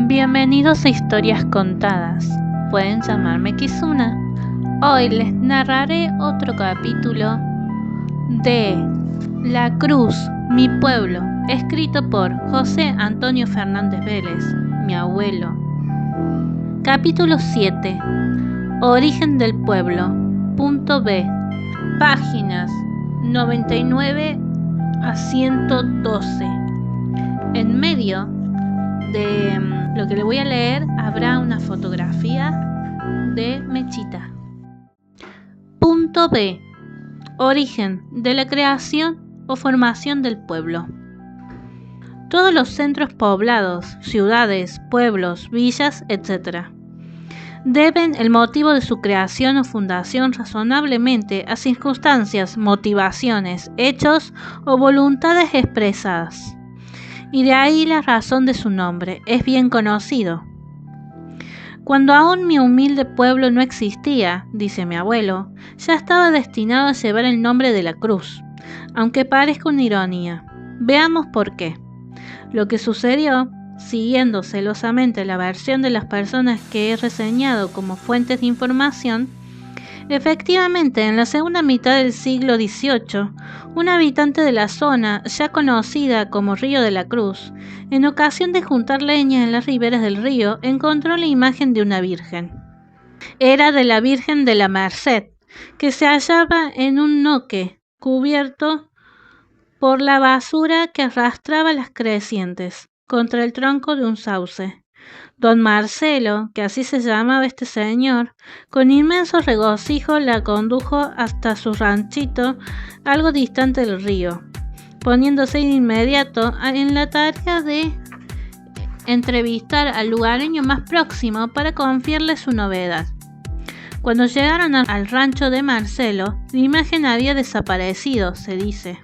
Bienvenidos a Historias Contadas. Pueden llamarme Kizuna. Hoy les narraré otro capítulo de La Cruz, mi pueblo, escrito por José Antonio Fernández Vélez, mi abuelo. Capítulo 7. Origen del pueblo. Punto B. Páginas 99 a 112. En medio de lo que le voy a leer habrá una fotografía de Mechita. Punto B. Origen de la creación o formación del pueblo. Todos los centros poblados, ciudades, pueblos, villas, etc., deben el motivo de su creación o fundación razonablemente a circunstancias, motivaciones, hechos o voluntades expresadas. Y de ahí la razón de su nombre, es bien conocido. Cuando aún mi humilde pueblo no existía, dice mi abuelo, ya estaba destinado a llevar el nombre de la Cruz, aunque parezca una ironía. Veamos por qué. Lo que sucedió, siguiendo celosamente la versión de las personas que he reseñado como fuentes de información, efectivamente, en la segunda mitad del siglo XVIII, un habitante de la zona, ya conocida como Río de la Cruz, en ocasión de juntar leña en las riberas del río, encontró la imagen de una virgen. Era de la Virgen de la Merced, que se hallaba en un noque, cubierto por la basura que arrastraba las crecientes, contra el tronco de un sauce. Don Marcelo, que así se llamaba este señor, con inmenso regocijo la condujo hasta su ranchito, algo distante del río, poniéndose de inmediato en la tarea de entrevistar al lugareño más próximo para confiarle su novedad. Cuando llegaron al rancho de Marcelo, la imagen había desaparecido, se dice.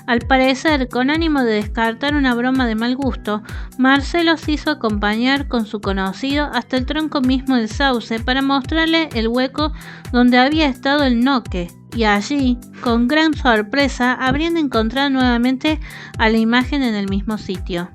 Al parecer, con ánimo de descartar una broma de mal gusto, Marcelo se hizo acompañar con su conocido hasta el tronco mismo del sauce para mostrarle el hueco donde había estado el noque, y allí, con gran sorpresa, habrían encontrado nuevamente a la imagen en el mismo sitio.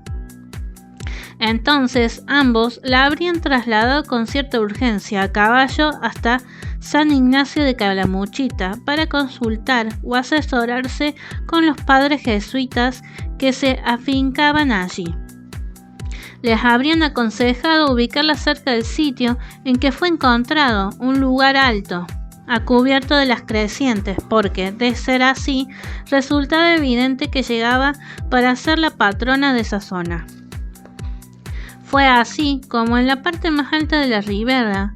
Entonces, ambos la habrían trasladado con cierta urgencia a caballo hasta San Ignacio de Calamuchita para consultar o asesorarse con los padres jesuitas que se afincaban allí. Les habrían aconsejado ubicarla cerca del sitio en que fue encontrado, un lugar alto, a cubierto de las crecientes, porque, de ser así, resultaba evidente que llegaba para ser la patrona de esa zona. Fue así como en la parte más alta de la ribera,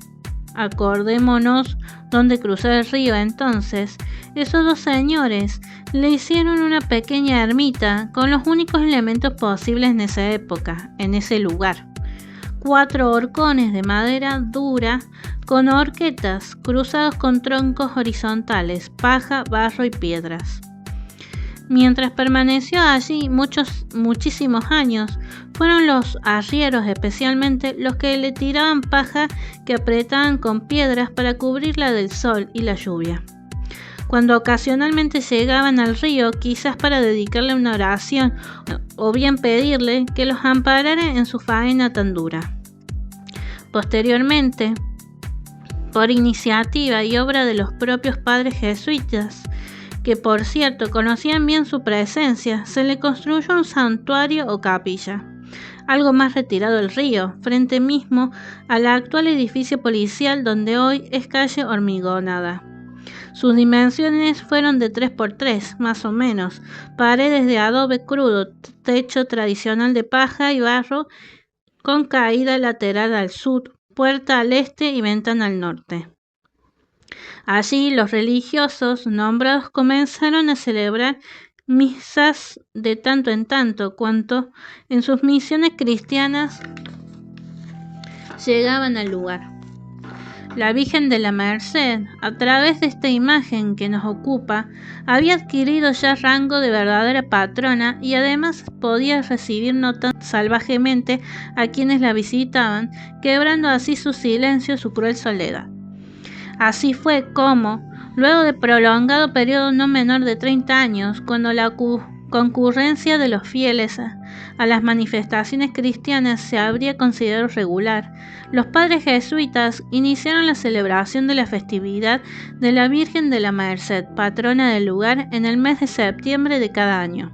acordémonos donde cruzó el río entonces, esos dos señores le hicieron una pequeña ermita con los únicos elementos posibles en esa época, en ese lugar. 4 horcones de madera dura con horquetas cruzados con troncos horizontales, paja, barro y piedras. Mientras permaneció allí muchísimos años, fueron los arrieros especialmente los que le tiraban paja que apretaban con piedras para cubrirla del sol y la lluvia. Cuando ocasionalmente llegaban al río, quizás para dedicarle una oración o bien pedirle que los amparara en su faena tan dura. Posteriormente, por iniciativa y obra de los propios padres jesuitas, que por cierto conocían bien su presencia, se le construyó un santuario o capilla, algo más retirado del río, frente mismo al actual edificio policial donde hoy es calle Hormigonada. Sus dimensiones fueron de 3x3, más o menos, paredes de adobe crudo, techo tradicional de paja y barro, con caída lateral al sur, puerta al este y ventana al norte. Allí los religiosos nombrados comenzaron a celebrar misas de tanto en tanto, cuanto en sus misiones cristianas llegaban al lugar. La Virgen de la Merced, a través de esta imagen que nos ocupa, había adquirido ya rango de verdadera patrona y además podía recibir no tan salvajemente a quienes la visitaban, quebrando así su silencio, su cruel soledad. Así fue como, luego de prolongado periodo no menor de 30 años, cuando la concurrencia de los fieles a las manifestaciones cristianas se habría considerado regular, los padres jesuitas iniciaron la celebración de la festividad de la Virgen de la Merced, patrona del lugar, en el mes de septiembre de cada año,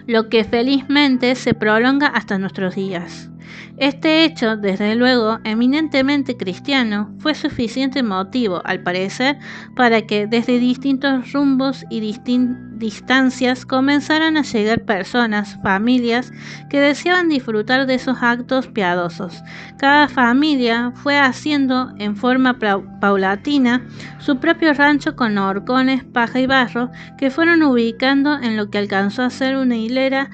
lo que felizmente se prolonga hasta nuestros días. Este hecho, desde luego eminentemente cristiano, fue suficiente motivo, al parecer, para que desde distintos rumbos y distancias comenzaran a llegar personas, familias, que deseaban disfrutar de esos actos piadosos. Cada familia fue haciendo en forma paulatina su propio rancho con horcones, paja y barro, que fueron ubicando en lo que alcanzó a ser una hilera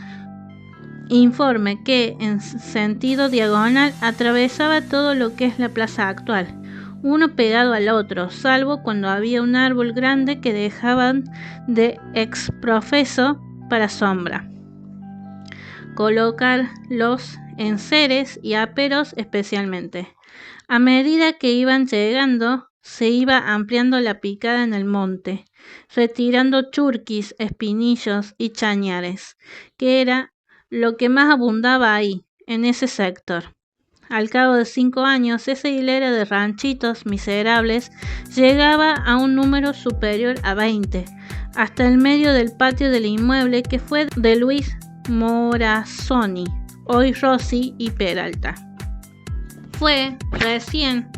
informe que, en sentido diagonal, atravesaba todo lo que es la plaza actual, uno pegado al otro, salvo cuando había un árbol grande que dejaban de exprofeso para sombra. Colocar los enseres y aperos especialmente. A medida que iban llegando, se iba ampliando la picada en el monte, retirando churquis, espinillos y chañares, que era lo que más abundaba ahí, en ese sector. Al cabo de 5 años, esa hilera de ranchitos miserables llegaba a un número superior a 20, hasta el medio del patio del inmueble que fue de Luis Morazzoni, hoy Rossi y Peralta. Fue recién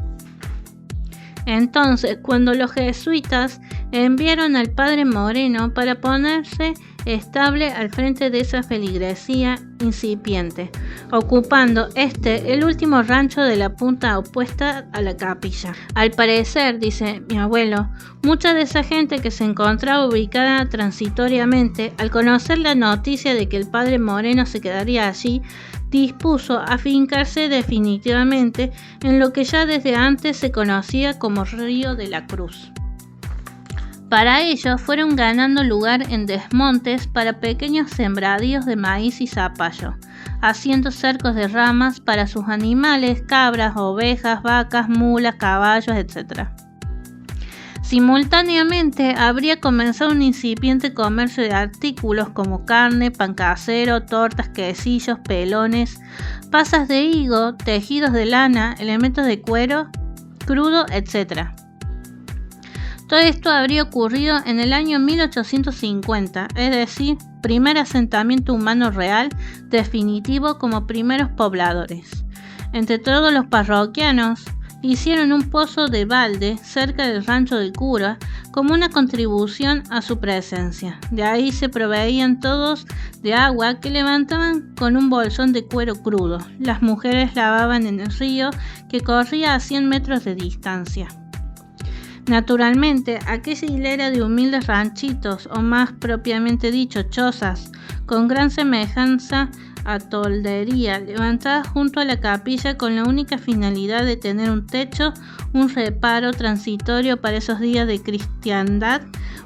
entonces cuando los jesuitas enviaron al padre Moreno para ponerse estable al frente de esa feligresía incipiente, ocupando el último rancho de la punta opuesta a la capilla. Al parecer, dice mi abuelo, mucha de esa gente que se encontraba ubicada transitoriamente, al conocer la noticia de que el padre Moreno se quedaría allí, dispuso a fincarse definitivamente en lo que ya desde antes se conocía como Río de la Cruz. Para ello fueron ganando lugar en desmontes para pequeños sembradíos de maíz y zapallo, haciendo cercos de ramas para sus animales, cabras, ovejas, vacas, mulas, caballos, etc. Simultáneamente habría comenzado un incipiente comercio de artículos como carne, pan casero, tortas, quesillos, pelones, pasas de higo, tejidos de lana, elementos de cuero crudo, etc. Todo esto habría ocurrido en el año 1850, es decir, primer asentamiento humano real, definitivo como primeros pobladores. Entre todos los parroquianos, hicieron un pozo de balde cerca del rancho del cura como una contribución a su presencia. De ahí se proveían todos de agua que levantaban con un bolsón de cuero crudo. Las mujeres lavaban en el río que corría a 100 metros de distancia. Naturalmente, aquella hilera de humildes ranchitos, o más propiamente dicho, chozas, con gran semejanza a toldería, levantadas junto a la capilla con la única finalidad de tener un techo, un reparo transitorio para esos días de cristiandad,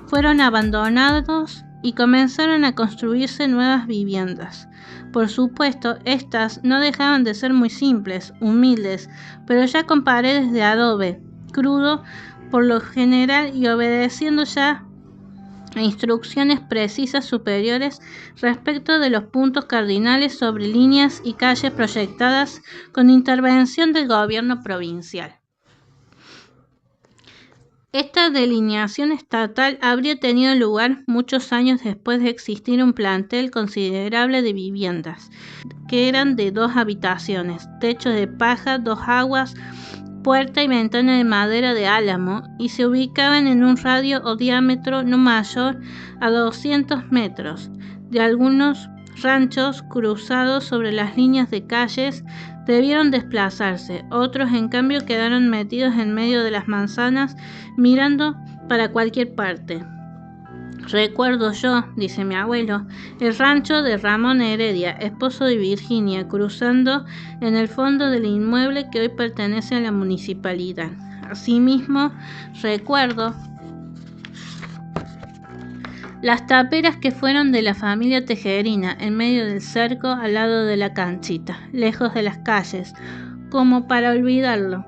fueron abandonados y comenzaron a construirse nuevas viviendas. Por supuesto, estas no dejaban de ser muy simples, humildes, pero ya con paredes de adobe crudo por lo general y obedeciendo ya a instrucciones precisas superiores respecto de los puntos cardinales sobre líneas y calles proyectadas con intervención del gobierno provincial. Esta delineación estatal habría tenido lugar muchos años después de existir un plantel considerable de viviendas, que eran de 2 habitaciones, techo de paja, 2 aguas, puerta y ventana de madera de álamo, y se ubicaban en un radio o diámetro no mayor a 200 metros. De algunos ranchos cruzados sobre las líneas de calles debieron desplazarse, otros en cambio quedaron metidos en medio de las manzanas mirando para cualquier parte. Recuerdo yo, dice mi abuelo, el rancho de Ramón Heredia, esposo de Virginia, cruzando en el fondo del inmueble que hoy pertenece a la municipalidad. Asimismo, recuerdo las taperas que fueron de la familia Tejerina, en medio del cerco, al lado de la canchita, lejos de las calles, como para olvidarlo.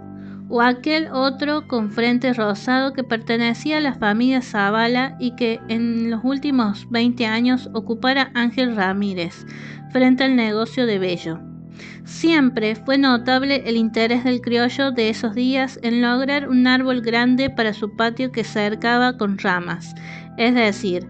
o aquel otro con frente rosado que pertenecía a la familia Zavala y que en los últimos 20 años ocupara Ángel Ramírez, frente al negocio de Bello. Siempre fue notable el interés del criollo de esos días en lograr un árbol grande para su patio que cercaba con ramas, es decir,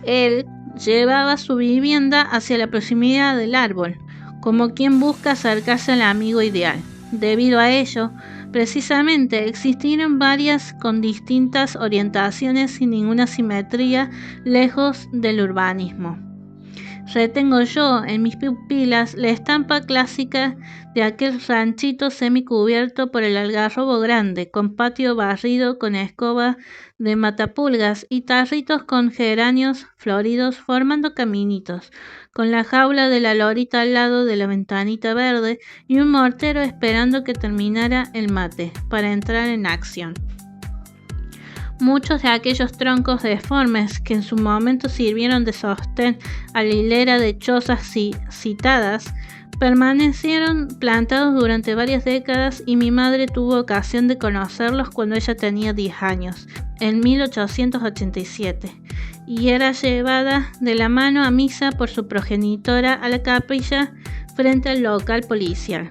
él llevaba su vivienda hacia la proximidad del árbol, como quien busca acercarse al amigo ideal. Debido a ello, precisamente existieron varias con distintas orientaciones sin ninguna simetría, lejos del urbanismo. Retengo yo en mis pupilas la estampa clásica de aquel ranchito semicubierto por el algarrobo grande, con patio barrido con escoba de matapulgas y tarritos con geranios floridos formando caminitos, con la jaula de la lorita al lado de la ventanita verde y un mortero esperando que terminara el mate para entrar en acción. Muchos de aquellos troncos deformes que en su momento sirvieron de sostén a la hilera de chozas citadas, permanecieron plantados durante varias décadas y mi madre tuvo ocasión de conocerlos cuando ella tenía 10 años, en 1887, y era llevada de la mano a misa por su progenitora a la capilla frente al local policial.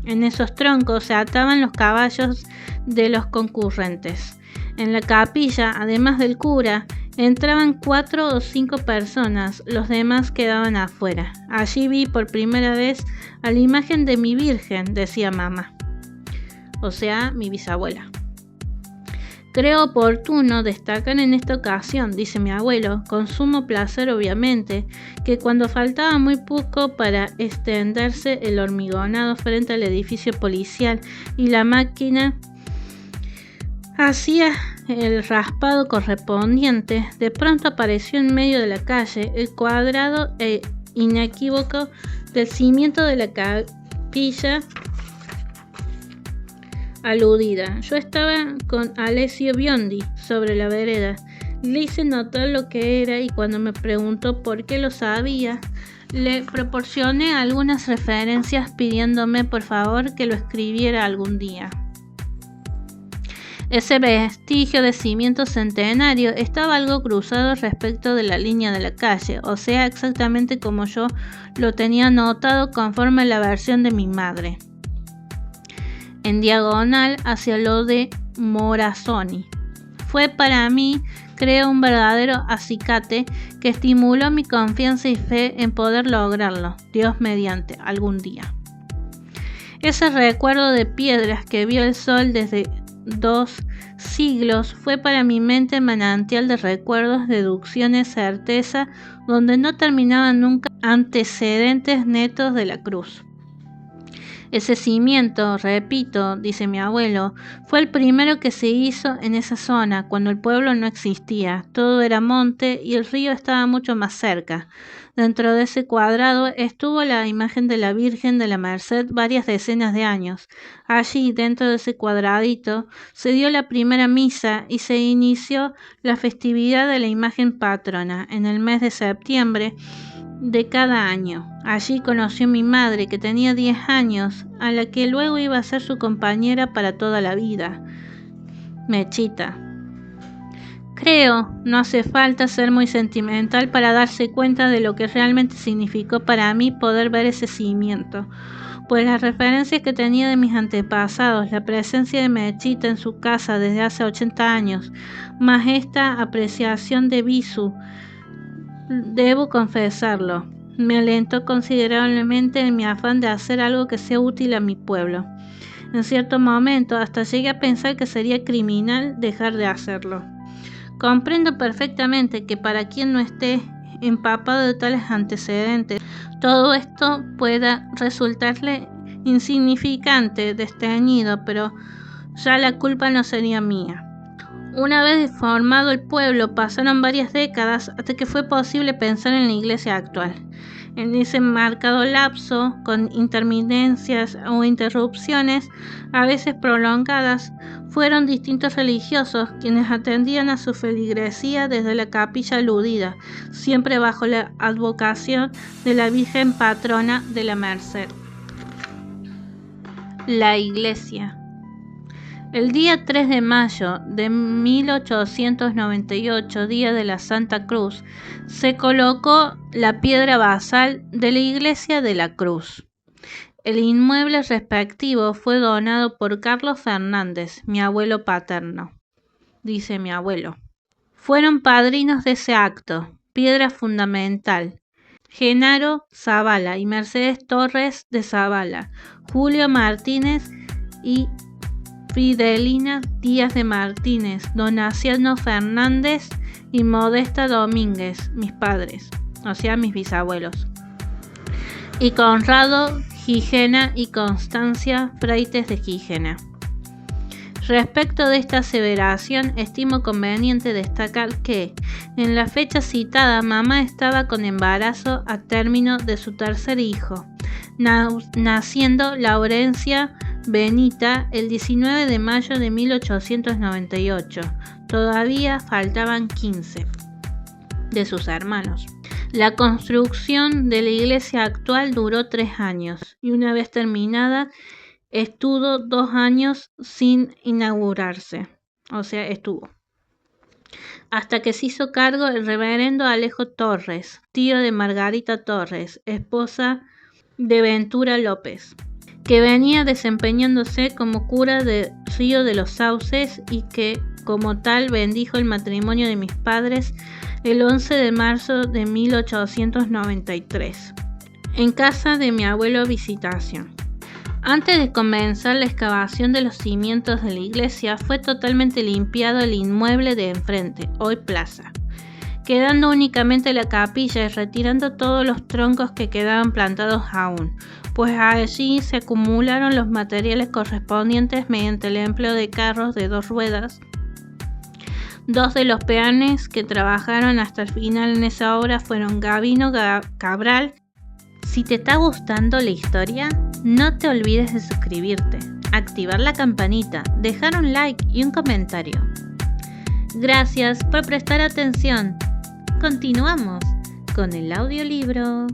En esos troncos se ataban los caballos de los concurrentes. En la capilla, además del cura, entraban 4 o 5 personas, los demás quedaban afuera. Allí vi por primera vez a la imagen de mi Virgen, decía mamá, o sea, mi bisabuela. Creo oportuno destacar en esta ocasión, dice mi abuelo, con sumo placer obviamente, que cuando faltaba muy poco para extenderse el hormigonado frente al edificio policial y la máquina hacía el raspado correspondiente, de pronto apareció en medio de la calle el cuadrado e inequívoco del cimiento de la capilla aludida. Yo estaba con Alessio Biondi sobre la vereda. Le hice notar lo que era y cuando me preguntó por qué lo sabía, le proporcioné algunas referencias pidiéndome por favor que lo escribiera algún día. Ese vestigio de cimiento centenario estaba algo cruzado respecto de la línea de la calle, o sea, exactamente como yo lo tenía notado conforme a la versión de mi madre, en diagonal hacia lo de Morazzoni. Fue para mí, creo, un verdadero acicate que estimuló mi confianza y fe en poder lograrlo, Dios mediante, algún día. Ese recuerdo de piedras que vio el sol desde 2 siglos fue para mi mente manantial de recuerdos, deducciones, certeza, donde no terminaban nunca antecedentes netos de la cruz. Ese cimiento, repito, dice mi abuelo, fue el primero que se hizo en esa zona, cuando el pueblo no existía, todo era monte y el río estaba mucho más cerca. Dentro de ese cuadrado estuvo la imagen de la Virgen de la Merced varias decenas de años. Allí, dentro de ese cuadradito, se dio la primera misa y se inició la festividad de la imagen patrona en el mes de septiembre de cada año. Allí conoció mi madre, que tenía 10 años, a la que luego iba a ser su compañera para toda la vida, Mechita. Creo, no hace falta ser muy sentimental para darse cuenta de lo que realmente significó para mí poder ver ese cimiento, pues las referencias que tenía de mis antepasados, la presencia de Mechita en su casa desde hace 80 años, más esta apreciación de Bisu, debo confesarlo, me alentó considerablemente en mi afán de hacer algo que sea útil a mi pueblo. En cierto momento hasta llegué a pensar que sería criminal dejar de hacerlo. Comprendo perfectamente que para quien no esté empapado de tales antecedentes, todo esto pueda resultarle insignificante, desteñido, pero ya la culpa no sería mía. Una vez formado el pueblo, pasaron varias décadas hasta que fue posible pensar en la iglesia actual. En ese marcado lapso, con intermitencias o interrupciones, a veces prolongadas, fueron distintos religiosos quienes atendían a su feligresía desde la capilla aludida, siempre bajo la advocación de la Virgen Patrona de la Merced. La iglesia. El día 3 de mayo de 1898, día de la Santa Cruz, se colocó la piedra basal de la iglesia de la Cruz. El inmueble respectivo fue donado por Carlos Fernández, mi abuelo paterno. Dice mi abuelo. Fueron padrinos de ese acto, piedra fundamental, Genaro Zavala y Mercedes Torres de Zavala, Julio Martínez y Fidelina Díaz de Martínez, Donaciano Fernández y Modesta Domínguez, mis padres, o sea, mis bisabuelos, y Conrado Gijena y Constancia Freites de Gijena. Respecto de esta aseveración, estimo conveniente destacar que, en la fecha citada, mamá estaba con embarazo a término de su tercer hijo, naciendo Laurencia Benita el 19 de mayo de 1898. Todavía faltaban 15 de sus hermanos. La construcción de la iglesia actual duró 3 años y una vez terminada estuvo 2 años sin inaugurarse, estuvo. Hasta que se hizo cargo el reverendo Alejo Torres, tío de Margarita Torres, esposa de Ventura López, que venía desempeñándose como cura de Río de los Sauces y que, como tal, bendijo el matrimonio de mis padres el 11 de marzo de 1893, en casa de mi abuelo Visitación. Antes de comenzar la excavación de los cimientos de la iglesia, fue totalmente limpiado el inmueble de enfrente, hoy plaza, quedando únicamente la capilla y retirando todos los troncos que quedaban plantados aún, pues allí se acumularon los materiales correspondientes mediante el empleo de carros de 2 ruedas. 2 de los peones que trabajaron hasta el final en esa obra fueron Gabino Cabral. Si te está gustando la historia, no te olvides de suscribirte, activar la campanita, dejar un like y un comentario. Gracias por prestar atención. Continuamos con el audiolibro.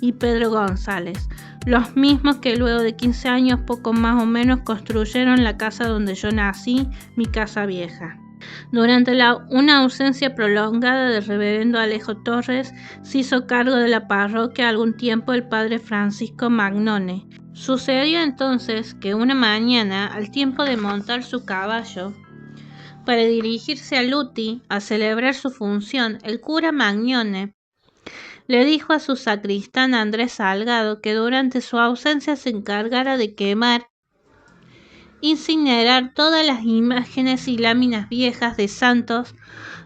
Y Pedro González, los mismos que luego de 15 años poco más o menos construyeron la casa donde yo nací, mi casa vieja. Durante una ausencia prolongada del reverendo Alejo Torres, se hizo cargo de la parroquia algún tiempo el padre Francisco Magnone. Sucedió entonces que una mañana, al tiempo de montar su caballo para dirigirse a Luti a celebrar su función, el cura Magnone le dijo a su sacristán Andrés Salgado que durante su ausencia se encargara de quemar, incinerar todas las imágenes y láminas viejas de santos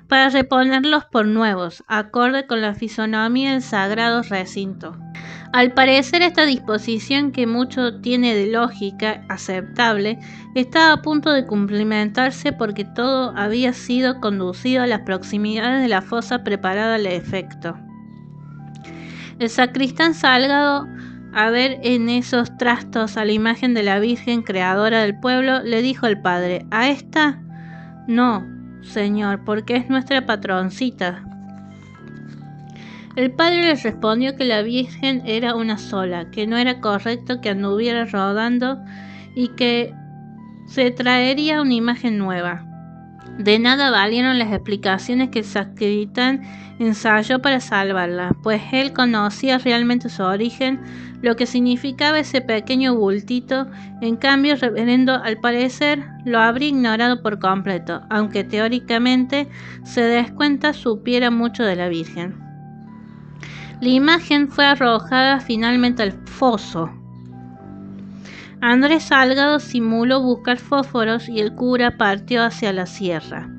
para reponerlos por nuevos, acorde con la fisonomía del sagrado recinto. Al parecer, esta disposición, que mucho tiene de lógica aceptable, estaba a punto de cumplimentarse porque todo había sido conducido a las proximidades de la fosa preparada al efecto. El sacristán Salgado, a ver en esos trastos a la imagen de la Virgen creadora del pueblo, le dijo al padre: ¿a esta? No, señor, porque es nuestra patroncita. El padre le respondió que la Virgen era una sola, que no era correcto que anduviera rodando y que se traería una imagen nueva. De nada valieron las explicaciones que el sacristán ensayó para salvarla, pues él conocía realmente su origen, lo que significaba ese pequeño bultito. En cambio, el reverendo, al parecer, lo habría ignorado por completo, aunque teóricamente se descuenta supiera mucho de la Virgen. La imagen fue arrojada finalmente al foso. Andrés Salgado simuló buscar fósforos y el cura partió hacia la sierra.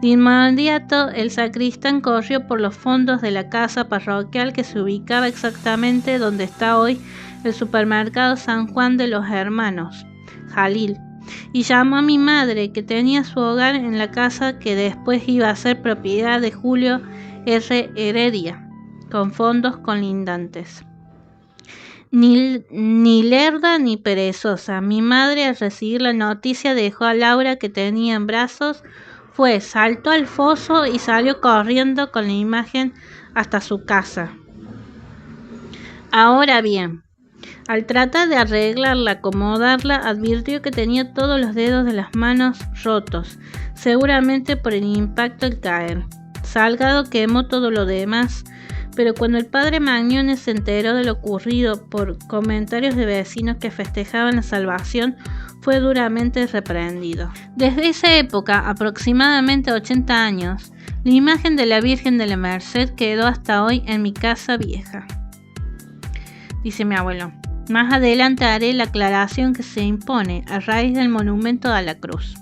De inmediato, el sacristán corrió por los fondos de la casa parroquial, que se ubicaba exactamente donde está hoy el supermercado San Juan de los Hermanos, Jalil, y llamó a mi madre, que tenía su hogar en la casa que después iba a ser propiedad de Julio R. Heredia, con fondos colindantes. Ni lerda ni perezosa, mi madre, al recibir la noticia, dejó a Laura, que tenía en brazos, saltó al foso y salió corriendo con la imagen hasta su casa. Ahora bien, Al tratar de arreglarla, acomodarla, advirtió que tenía todos los dedos de las manos rotos, seguramente por el impacto al caer. Salgado quemó todo lo demás, pero cuando el padre Magnone se enteró de lo ocurrido por comentarios de vecinos que festejaban la salvación, fue duramente reprendido. Desde esa época, aproximadamente 80 años, la imagen de la Virgen de la Merced quedó hasta hoy en mi casa vieja. Dice mi abuelo. Más adelante haré la aclaración que se impone a raíz del monumento a la cruz.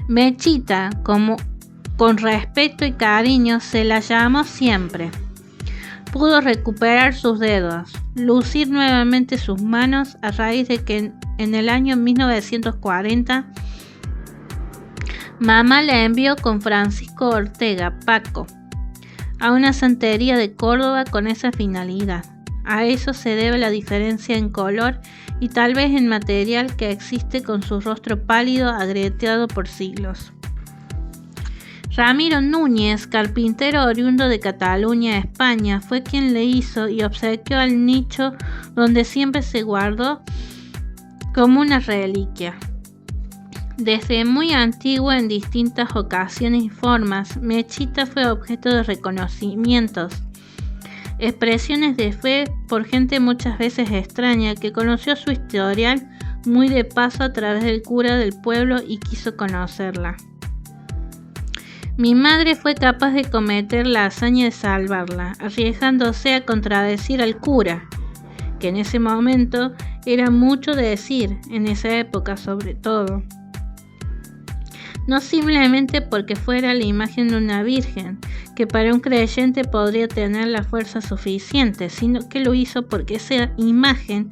Mechita, con respeto y cariño, se la llamó siempre. Pudo recuperar sus dedos, lucir nuevamente sus manos a raíz de que en el año 1940 mamá la envió con Francisco Ortega, Paco, a una santería de Córdoba con esa finalidad. A eso se debe la diferencia en color y tal vez en material que existe con su rostro pálido agrieteado por siglos. Ramiro Núñez, carpintero oriundo de Cataluña, España, fue quien le hizo y obsequió al nicho donde siempre se guardó como una reliquia. Desde muy antiguo, en distintas ocasiones y formas, Mechita fue objeto de reconocimientos, expresiones de fe por gente muchas veces extraña que conoció su historial muy de paso a través del cura del pueblo y quiso conocerla. Mi madre fue capaz de cometer la hazaña de salvarla, arriesgándose a contradecir al cura, que en ese momento era mucho de decir, en esa época sobre todo. No simplemente porque fuera la imagen de una virgen, que para un creyente podría tener la fuerza suficiente, sino que lo hizo porque esa imagen,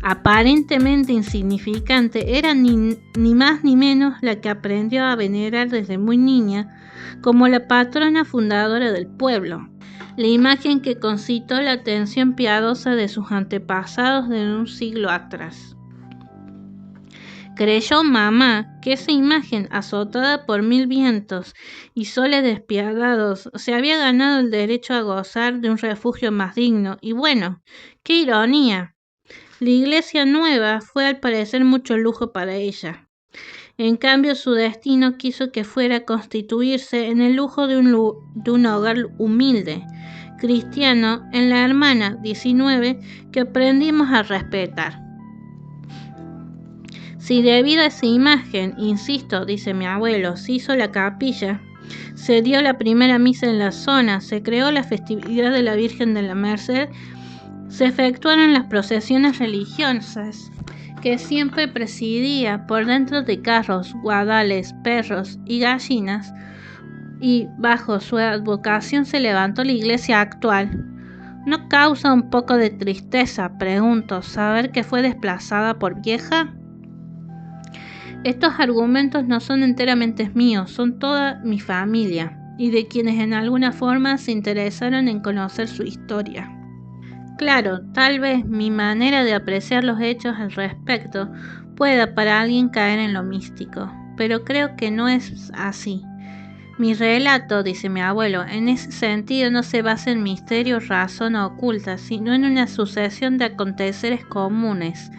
aparentemente insignificante, era ni más ni menos la que aprendió a venerar desde muy niña como la patrona fundadora del pueblo, la imagen que concitó la atención piadosa de sus antepasados de un siglo atrás. Creyó mamá que esa imagen, azotada por 1000 vientos y soles despiadados, se había ganado el derecho a gozar de un refugio más digno. Y bueno, ¡qué ironía! La iglesia nueva fue al parecer mucho lujo para ella. En cambio, su destino quiso que fuera a constituirse en el lujo de un hogar humilde, cristiano, en la hermana 19 que aprendimos a respetar. Si debido a esa imagen, insisto, dice mi abuelo, se hizo la capilla, se dio la primera misa en la zona, se creó la festividad de la Virgen de la Merced, se efectuaron las procesiones religiosas, que siempre presidía por dentro de carros, guadales, perros y gallinas, y bajo su advocación se levantó la iglesia actual. ¿No causa un poco de tristeza, pregunto, saber que fue desplazada por vieja? Estos argumentos no son enteramente míos, son toda mi familia y de quienes en alguna forma se interesaron en conocer su historia. Claro, tal vez mi manera de apreciar los hechos al respecto pueda para alguien caer en lo místico, pero creo que no es así. Mi relato, dice mi abuelo, en ese sentido no se basa en misterio, razón oculta, sino en una sucesión de aconteceres comunes,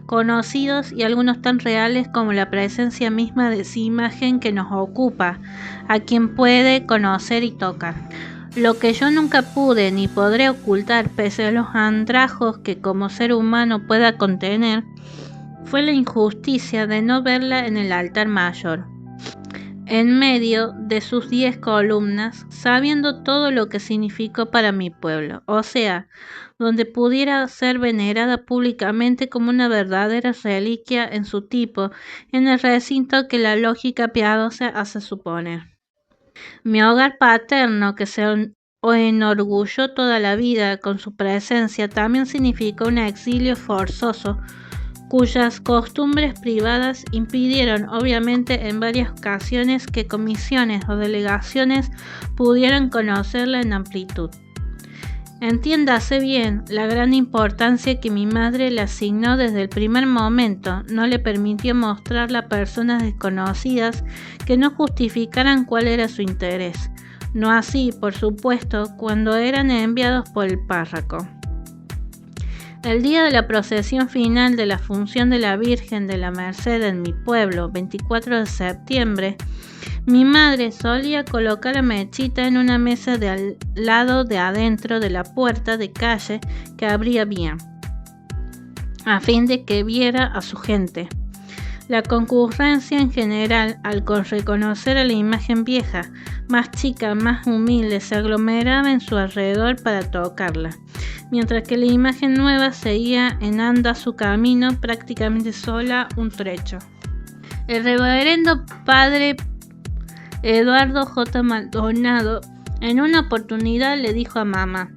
conocidos y algunos tan reales como la presencia misma de esa imagen que nos ocupa, a quien puede conocer y tocar. Lo que yo nunca pude ni podré ocultar, pese a los andrajos que como ser humano pueda contener, fue la injusticia de no verla en el altar mayor, en medio de sus 10 columnas, sabiendo todo lo que significó para mi pueblo, o sea, donde pudiera ser venerada públicamente como una verdadera reliquia en su tipo, en el recinto que la lógica piadosa hace suponer. Mi hogar paterno, que se enorgulló toda la vida con su presencia, también significó un exilio forzoso, cuyas costumbres privadas impidieron obviamente en varias ocasiones que comisiones o delegaciones pudieran conocerla en amplitud. Entiéndase bien, la gran importancia que mi madre le asignó desde el primer momento no le permitió mostrarla a personas desconocidas que no justificaran cuál era su interés, no así, por supuesto, cuando eran enviados por el párroco. El día de la procesión final de la Función de la Virgen de la Merced en mi pueblo, 24 de septiembre, mi madre solía colocar a Mechita en una mesa al lado de adentro de la puerta de calle que abría bien, a fin de que viera a su gente. La concurrencia en general, al reconocer a la imagen vieja, más chica, más humilde, se aglomeraba en su alrededor para tocarla, mientras que la imagen nueva seguía en anda su camino prácticamente sola un trecho. El reverendo padre Eduardo J. Maldonado en una oportunidad le dijo a mamá,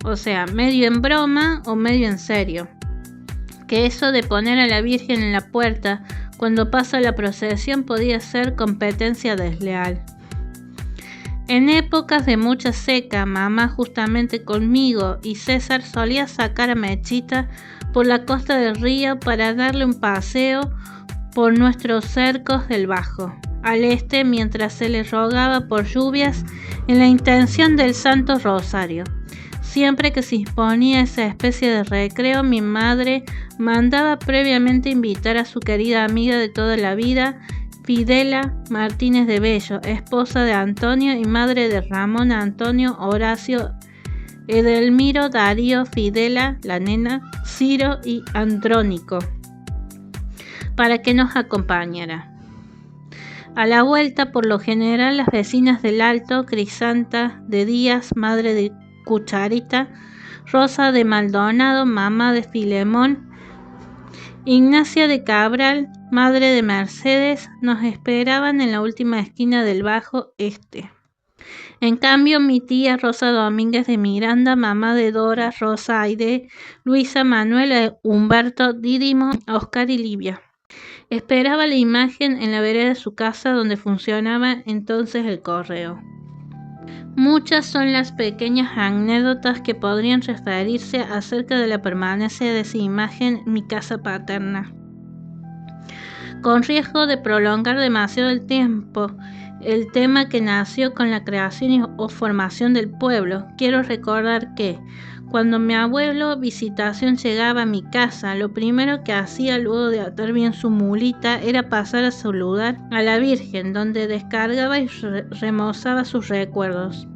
o sea, medio en broma o medio en serio, que eso de poner a la Virgen en la puerta cuando pasa la procesión podía ser competencia desleal. En épocas de mucha seca, mamá justamente conmigo y César solía sacar a Mechita por la costa del río para darle un paseo por nuestros cercos del Bajo, al este, mientras se le rogaba por lluvias en la intención del Santo Rosario. Siempre que se disponía esa especie de recreo, mi madre mandaba previamente invitar a su querida amiga de toda la vida, Fidela Martínez de Bello, esposa de Antonio y madre de Ramón, Antonio, Horacio, Edelmiro, Darío, Fidela, la nena, Ciro y Andrónico, para que nos acompañara. A la vuelta, por lo general, las vecinas del Alto, Crisanta de Díaz, madre de Cucharita, Rosa de Maldonado, mamá de Filemón, Ignacia de Cabral, madre de Mercedes, nos esperaban en la última esquina del Bajo Este. En cambio, mi tía Rosa Domínguez de Miranda, mamá de Dora, Rosa, Aide, Luisa, Manuela, Humberto, Dídimo, Oscar y Livia, esperaba la imagen en la vereda de su casa donde funcionaba entonces el correo. Muchas son las pequeñas anécdotas que podrían referirse acerca de la permanencia de esa imagen en mi casa paterna. Con riesgo de prolongar demasiado el tiempo, el tema que nació con la creación o formación del pueblo, quiero recordar que, cuando mi abuelo Visitación llegaba a mi casa, lo primero que hacía luego de atar bien su mulita era pasar a saludar a la Virgen, donde descargaba y remozaba sus recuerdos.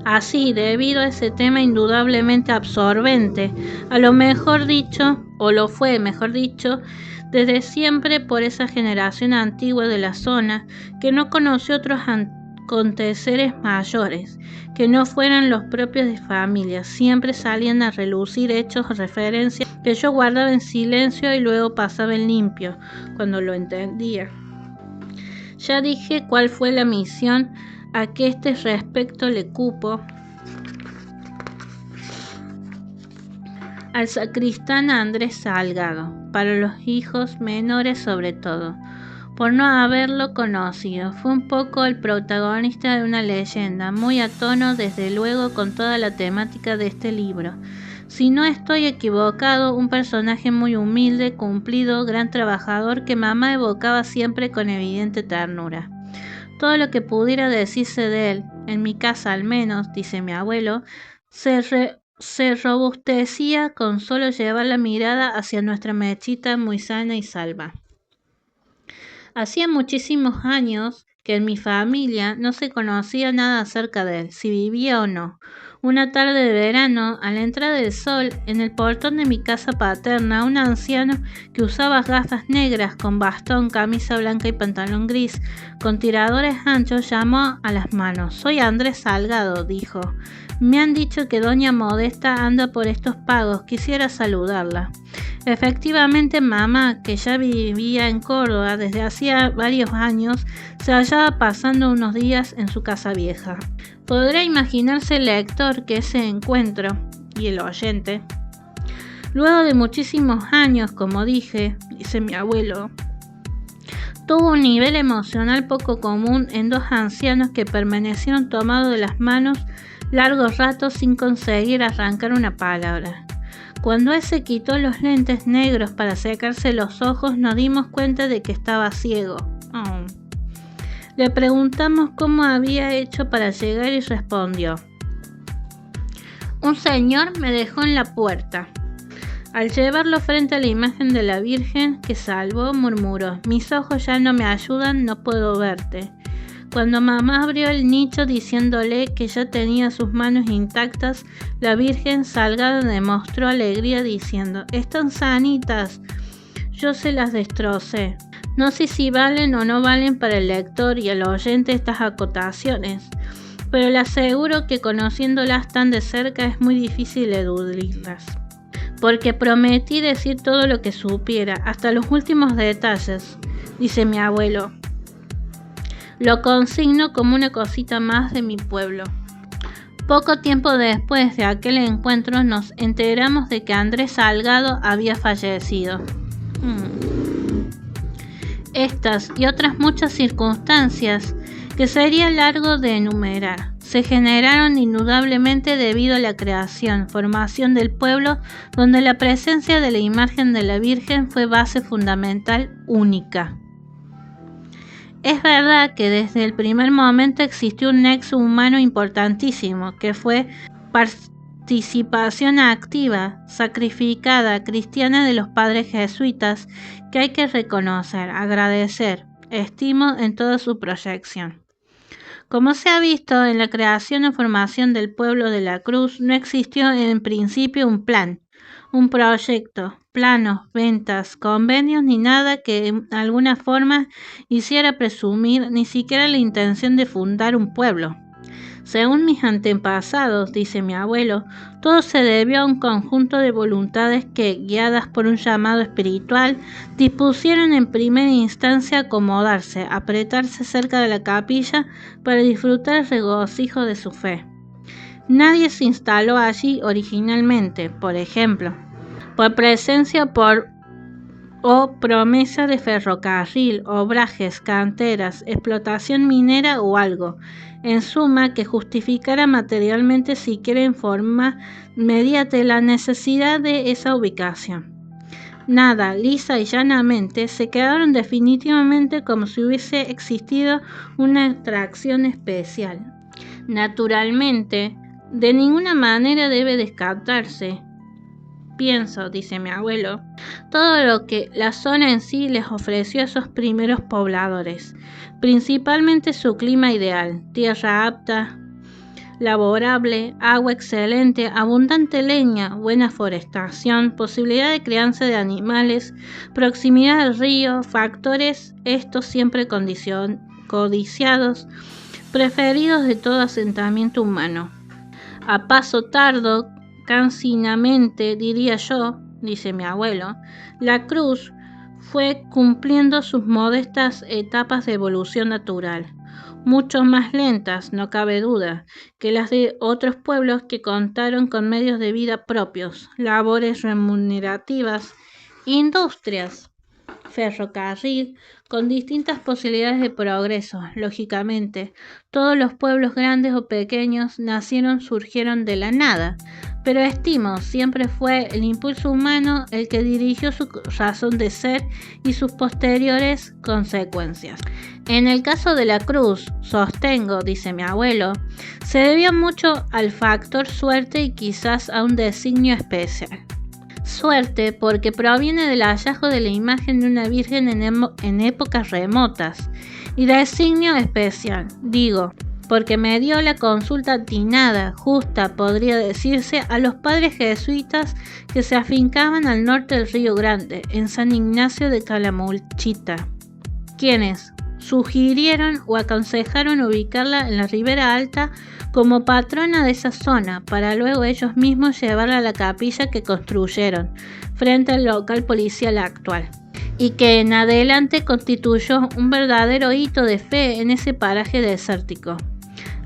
Así, debido a ese tema indudablemente absorbente, a lo mejor dicho, o lo fue mejor dicho, desde siempre por esa generación antigua de la zona que no conoció otros aconteceres mayores, que no fueran los propios de familia, siempre salían a relucir hechos o referencias que yo guardaba en silencio y luego pasaba en limpio, cuando lo entendía. Ya dije cuál fue la misión a que este respecto le cupo al sacristán Andrés Salgado, para los hijos menores sobre todo, por no haberlo conocido. Fue un poco el protagonista de una leyenda, muy a tono desde luego con toda la temática de este libro. Si no estoy equivocado, un personaje muy humilde, cumplido, gran trabajador que mamá evocaba siempre con evidente ternura. Todo lo que pudiera decirse de él, en mi casa al menos, dice mi abuelo, se robustecía con solo llevar la mirada hacia nuestra Mechita muy sana y salva. Hacía muchísimos años que en mi familia no se conocía nada acerca de él, si vivía o no. Una tarde de verano, a la entrada del sol, en el portón de mi casa paterna, un anciano que usaba gafas negras con bastón, camisa blanca y pantalón gris, con tiradores anchos, llamó a las manos. «Soy Andrés Salgado», dijo. «Me han dicho que doña Modesta anda por estos pagos, quisiera saludarla». Efectivamente, mamá, que ya vivía en Córdoba desde hacía varios años, se hallaba pasando unos días en su casa vieja. Podrá imaginarse el lector que ese encuentro, y el oyente, luego de muchísimos años, como dije, dice mi abuelo, tuvo un nivel emocional poco común en dos ancianos que permanecieron tomados de las manos largos ratos sin conseguir arrancar una palabra. Cuando él se quitó los lentes negros para secarse los ojos, nos dimos cuenta de que estaba ciego. Le preguntamos cómo había hecho para llegar y respondió: «Un señor me dejó en la puerta». Al llevarlo frente a la imagen de la Virgen que salvó, murmuró: mis ojos ya no me ayudan, no puedo verte. Cuando mamá abrió el nicho diciéndole que ya tenía sus manos intactas, la Virgen Salgada demostró alegría diciendo: están sanitas, yo se las destrocé. No sé si valen o no valen para el lector y el oyente estas acotaciones, pero le aseguro que conociéndolas tan de cerca es muy difícil eludirlas, porque prometí decir todo lo que supiera, hasta los últimos detalles, dice mi abuelo. Lo consigno como una cosita más de mi pueblo. Poco tiempo después de aquel encuentro nos enteramos de que Andrés Salgado había fallecido. Estas y otras muchas circunstancias que sería largo de enumerar se generaron indudablemente debido a la formación del pueblo, donde la presencia de la imagen de la Virgen fue base fundamental única. Es verdad que desde el primer momento existió un nexo humano importantísimo, que fue participación activa, sacrificada, cristiana de los padres jesuitas, que hay que reconocer, agradecer, estimo en toda su proyección. Como se ha visto, en la creación o formación del pueblo de la Cruz no existió en principio un plan, un proyecto, planos, ventas, convenios ni nada que en alguna forma hiciera presumir ni siquiera la intención de fundar un pueblo. Según mis antepasados, dice mi abuelo, todo se debió a un conjunto de voluntades que, guiadas por un llamado espiritual, dispusieron en primera instancia acomodarse, apretarse cerca de la capilla para disfrutar el regocijo de su fe. Nadie se instaló allí originalmente, por ejemplo, por presencia o promesa de ferrocarril, obrajes, canteras, explotación minera o algo, en suma, que justificara materialmente siquiera en forma mediante la necesidad de esa ubicación. Nada, lisa y llanamente, se quedaron definitivamente como si hubiese existido una atracción especial. Naturalmente, de ninguna manera debe descartarse, pienso, dice mi abuelo, todo lo que la zona en sí les ofreció a esos primeros pobladores, principalmente su clima ideal, tierra apta, laborable, agua excelente, abundante leña, buena forestación, posibilidad de crianza de animales, proximidad al río, factores estos siempre codiciados, preferidos de todo asentamiento humano. A paso tardo, cansinamente, diría yo, dice mi abuelo, la Cruz fue cumpliendo sus modestas etapas de evolución natural, mucho más lentas, no cabe duda, que las de otros pueblos que contaron con medios de vida propios, labores remunerativas, industrias, ferrocarril, con distintas posibilidades de progreso. Lógicamente, todos los pueblos grandes o pequeños surgieron de la nada, pero estimo, siempre fue el impulso humano el que dirigió su razón de ser y sus posteriores consecuencias. En el caso de la Cruz, sostengo, dice mi abuelo, se debió mucho al factor suerte y quizás a un designio especial. Suerte porque proviene del hallazgo de la imagen de una virgen en épocas remotas, y designio especial, digo, porque me dio la consulta atinada, justa, podría decirse, a los padres jesuitas que se afincaban al norte del Río Grande, en San Ignacio de Calamuchita, quienes sugirieron o aconsejaron ubicarla en la Ribera Alta como patrona de esa zona, para luego ellos mismos llevarla a la capilla que construyeron frente al local policial actual, y que en adelante constituyó un verdadero hito de fe en ese paraje desértico.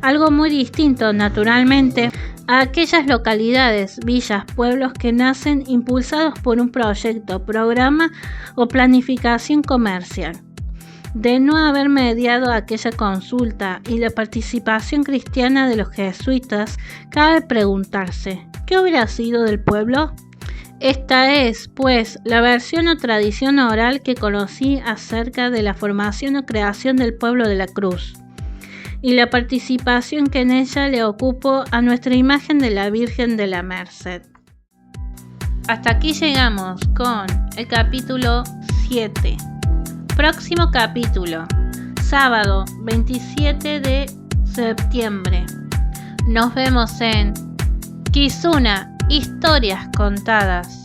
Algo muy distinto, naturalmente, a aquellas localidades, villas, pueblos que nacen impulsados por un proyecto, programa o planificación comercial. De no haber mediado aquella consulta y la participación cristiana de los jesuitas, cabe preguntarse, ¿qué hubiera sido del pueblo? Esta es, pues, la versión o tradición oral que conocí acerca de la formación o creación del pueblo de la Cruz, y la participación que en ella le ocupo a nuestra imagen de la Virgen de la Merced. hasta aquí llegamos con el capítulo 7. Próximo capítulo, sábado 27 de septiembre. Nos vemos en Kizuna, historias contadas.